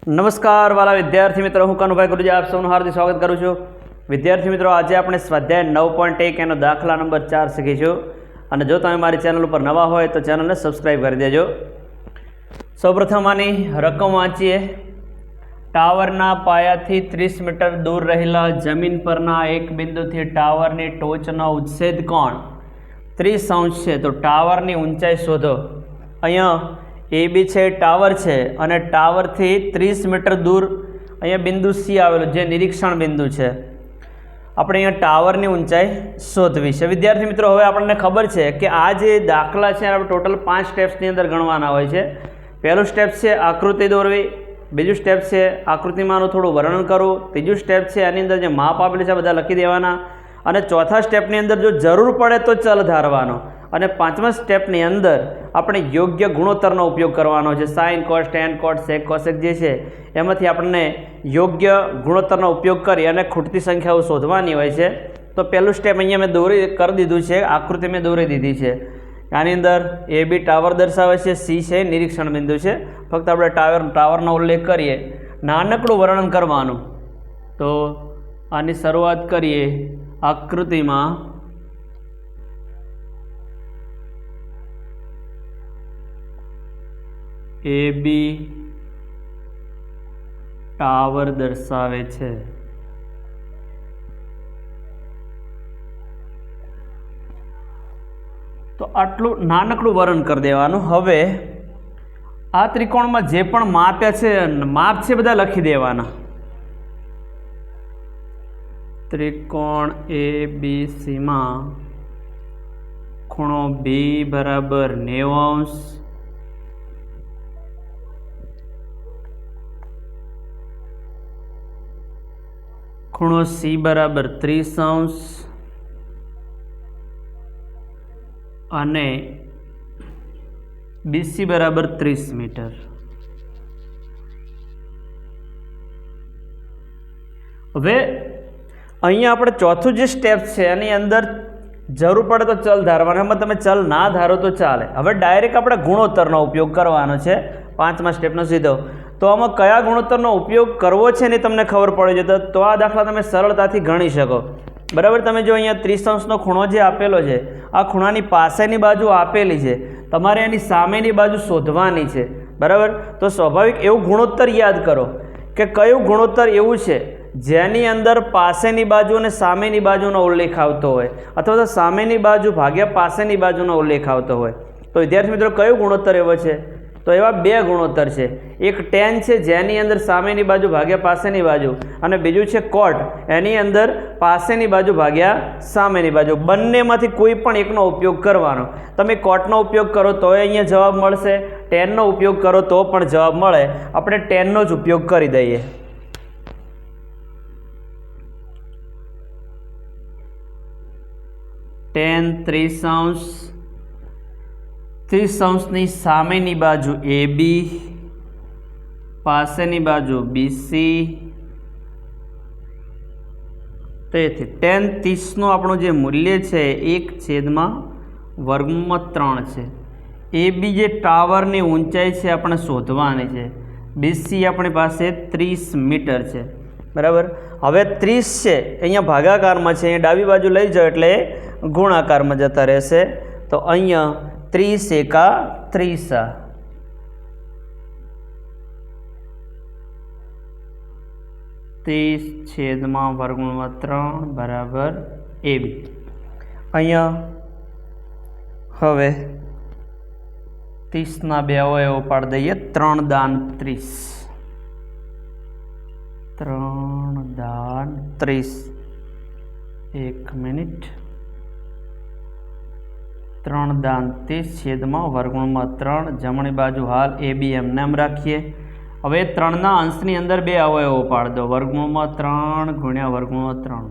નમસ્કાર વાલા વિદ્યાર્થી મિત્રો, હું કનુભાઈ ગુરુજી આપ સૌનું હાર્દિક સ્વાગત કરું છું। વિદ્યાર્થી મિત્રો, આજે આપણે સ્વાધ્યાય 9.1 એનો દાખલા નંબર 4 શીખીશું। અને જો તમે મારી ચેનલ ઉપર નવા હોય તો ચેનલને સબસ્ક્રાઈબ કરી દેજો। સૌપ્રથમ આની રકમ વાંચીએ। ટાવરના પાયાથી 30 મીટર દૂર રહેલા જમીન પરના એક બિંદુથી ટાવરની ટોચનો ઉચ્છેદ કોણ 30 અંશ છે, તો ટાવરની ઊંચાઈ શોધો। અહીંયા AB છે, ટાવર છે, અને ટાવરથી 30 મીટર દૂર અહીંયા બિંદુ C આવેલું જે નિરીક્ષણ બિંદુ છે। આપણે અહીંયા ટાવરની ઊંચાઈ શોધવી છે। વિદ્યાર્થી મિત્રો, હવે આપણને ખબર છે કે આ જે દાખલા છે આપણે ટોટલ 5 સ્ટેપ્સની અંદર ગણવાના હોય છે। પહેલું સ્ટેપ છે આકૃતિ દોરવી, બીજું સ્ટેપ છે આકૃતિમાંનું થોડું વર્ણન કરવું, ત્રીજું સ્ટેપ છે આની અંદર જે માપ આપેલું છે બધા લખી દેવાના, અને ચોથા સ્ટેપની અંદર જો જરૂર પડે તો ચલ ધારવાનો, અને પાંચમા સ્ટેપની અંદર આપણે યોગ્ય ગુણોત્તરનો ઉપયોગ કરવાનો છે। સાઇન, કોસ, ટેન, કોટ, સેક, કોસેક જે છે એમાંથી આપણને યોગ્ય ગુણોત્તરનો ઉપયોગ કરી અને ખૂટતી સંખ્યાઓ શોધવાની હોય છે। તો પહેલું સ્ટેપ અહીંયા મેં દોરી કરી દીધું છે, આકૃતિ મેં દોરી દીધી છે। આની અંદર AB ટાવર દર્શાવે છે, C છે નિરીક્ષણ બિંદુ છે। ફક્ત આપણે ટાવરનો ઉલ્લેખ કરીએ, નાનકડું વર્ણન કરવાનું। તો આની શરૂઆત કરીએ આકૃતિમાં। AB ટાવર દર્શાવે છે। તો આટલું નાનકડું વર્ણન કરી દેવાનું। હવે આ ત્રિકોણમાં જે પણ માપ છે બધા લખી દેવાના। ત્રિકોણ ABC માં ખૂણો B બરાબર 90 અંશ, ખૂણો C બરાબર 30 અંશ અને BC બરાબર 30 મીટર। હવે અહીંયા આપણે ચોથું જે સ્ટેપ છે એની અંદર જરૂર પડે તો ચલ ધારવાનો, એમાં તમે ચલ ના ધારો તો ચાલે। હવે ડાયરેક્ટ આપણે ગુણોત્તરનો ઉપયોગ કરવાનો છે, પાંચમા સ્ટેપનો સીધો। તો આમાં કયા ગુણોત્તરનો ઉપયોગ કરવો છે ને તમને ખબર પડી જતો, તો આ દાખલા તમે સરળતાથી ગણી શકો। બરાબર, તમે જો અહીંયા 30 અંશનો ખૂણો જે આપેલો છે, આ ખૂણાની પાસેની બાજુ આપેલી છે, તમારે એની સામેની બાજુ શોધવાની છે। બરાબર, તો સ્વાભાવિક એવું ગુણોત્તર યાદ કરો કે કયું ગુણોત્તર એવું છે જેની અંદર પાસેની બાજુ અને સામેની બાજુનો ઉલ્લેખ આવતો હોય, અથવા તો સામેની બાજુ ભાગ્યા પાસેની બાજુનો ઉલ્લેખ આવતો હોય। તો વિદ્યાર્થી મિત્રો, કયો ગુણોત્તર એવો છે? તો એવા બે ગુણોત્તર છે। એક ટેન છે જેની અંદર સામેની બાજુ ભાગ્યા પાસેની બાજુ, અને બીજું છે કોટ, એની અંદર પાસેની બાજુ ભાગ્યા સામેની બાજુ। બંનેમાંથી કોઈ પણ એકનો ઉપયોગ કરવાનો। તમે કોટનો ઉપયોગ કરો તો અહીંયા જવાબ મળશે, ટેનનો ઉપયોગ કરો તો પણ જવાબ મળે। આપણે ટેનનો જ ઉપયોગ કરી દઈએ। ટેન 30 અંશ, 30 અંશની સામેની બાજુ AB, પાસેની બાજુ BC, તેથી ટેન 30નું આપણું જે મૂલ્ય છે 1/3 છે। AB જે ટાવરની ઊંચાઈ છે આપણે શોધવાની છે, BC આપણી પાસે 30 મીટર છે। બરાબર, હવે 30 છે અહીંયા ભાગાકારમાં છે, અહીંયા ડાબી બાજુ લઈ જાઓ એટલે ગુણાકારમાં જતા રહેશે। તો અહીંયા 30 એકા 30, 30/3 બરાબર AB। અહીંયા હવે 30ના બે અવયવો પાડી દઈએ, 3 દાન 30, 3 દાન 30। 1 મિનિટ, 3 દાન 30/3, જમણી બાજુ હાલ AB એમને એમ રાખીએ। હવે 3ના અંશની અંદર બે અવયવો પાડી દો, √3 ×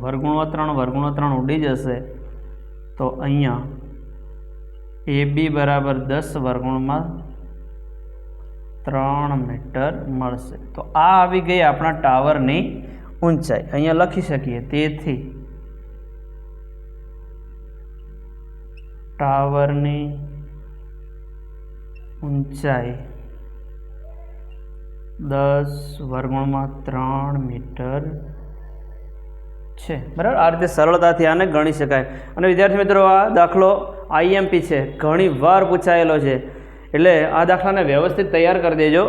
√3 ઉડી જશે। તો અહીંયા AB બરાબર 10/3 મીટર મળશે। તો આ આવી ગઈ આપણા ટાવરની ઊંચાઈ। અહીંયા લખી શકીએ, તેથી टावरनी ऊंचाई 10√3 મીટર છે, બરાબર। આ રીતે સરળતાથી આને ગણી શકાય। અને વિદ્યાર્થી મિત્રો, આ દાખલો આઈએમપી છે, ઘણી વાર પૂછાયેલો છે, એટલે આ દાખલાને વ્યવસ્થિત તૈયાર કરી દેજો,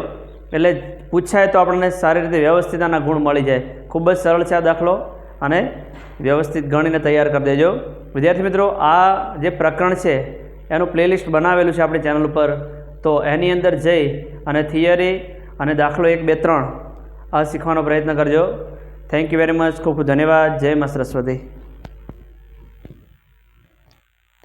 એટલે પૂછાય તો આપણને સારી રીતે વ્યવસ્થિત આના ગુણ મળી જાય। ખૂબ જ સરળ છે આ દાખલો, અને વ્યવસ્થિત ગણીને તૈયાર કરી દેજો। વિદ્યાર્થી મિત્રો, આ જે પ્રકરણ છે એનું પ્લેલિસ્ટ બનાવેલું છે આપણી ચેનલ ઉપર, તો એની અંદર જઈ અને થિયરી અને દાખલો 1, 2, 3 આ શીખવાનો પ્રયત્ન કરજો। થેન્ક યુ વેરી મચ, ખૂબ ખૂબ ધન્યવાદ। જય મા સરસ્વતી।